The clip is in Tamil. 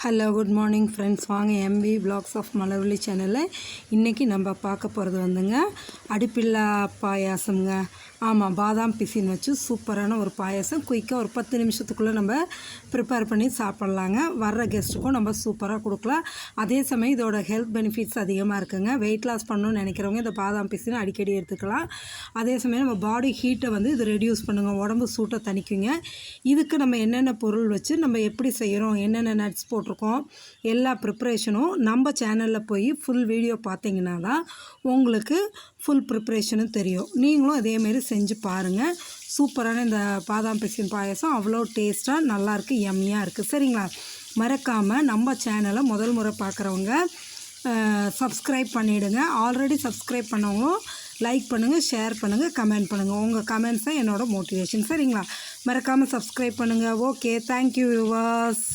Hello good morning friends. வாங்க எம்பி பிளாக்ஸ் ஆஃப் மலர்விழி சேனலில் இன்றைக்கி நம்ம பார்க்க போகிறது வந்துங்க அடுப்பில்லா பாயாசம்ங்க. ஆமாம், பாதாம் பிசின் வச்சு சூப்பரான ஒரு பாயாசம். குயிக்காக ஒரு 10 நிமிஷத்துக்குள்ளே நம்ம ப்ரிப்பேர் பண்ணி சாப்பிட்லாங்க. வர்ற கெஸ்ட்டுக்கும் நம்ம சூப்பராக கொடுக்கலாம். அதே சமயம் இதோட ஹெல்த் பெனிஃபிட்ஸ் அதிகமாக இருக்குங்க. வெயிட் லாஸ் பண்ணணும்னு நினைக்கிறவங்க இந்த பாதாம் பிசின் அடிக்கடி எடுத்துக்கலாம். அதே சமயம் நம்ம பாடி ஹீட்டை வந்து இது ரெடியூஸ் பண்ணுங்க, உடம்பு சூட்டை தணிக்குங்க. இதுக்கு நம்ம என்னென்ன பொருள் வச்சு நம்ம எப்படி செய்கிறோம், என்னென்ன நட்ஸ் போட்டிருக்கோம், எல்லா ப்ரிப்ரேஷனும் நம்ம சேனலில் போய் ஃபுல் வீடியோ பார்த்தீங்கன்னா தான் உங்களுக்கு ஃபுல் ப்ரிப்ரேஷனும் தெரியும். நீங்களும் அதேமாரி செஞ்சு பாருங்கள். சூப்பரான இந்த பாதாம் பிசின் பாயாசம் அவ்வளோ டேஸ்ட்டாக நல்லாயிருக்கு, யம்மியாக இருக்குது. சரிங்களா? மறக்காமல் நம்ம சேனலை முதல் முறை பார்க்குறவங்க சப்ஸ்கிரைப் பண்ணிவிடுங்க. ஆல்ரெடி சப்ஸ்கிரைப் பண்ணவங்களும் லைக் பண்ணுங்கள், ஷேர் பண்ணுங்கள், கமெண்ட் பண்ணுங்கள். உங்கள் கமெண்ட்ஸ் தான் என்னோடய மோட்டிவேஷன். சரிங்களா? மறக்காமல் சப்ஸ்கிரைப் பண்ணுங்கள். Okay, thank you viewers.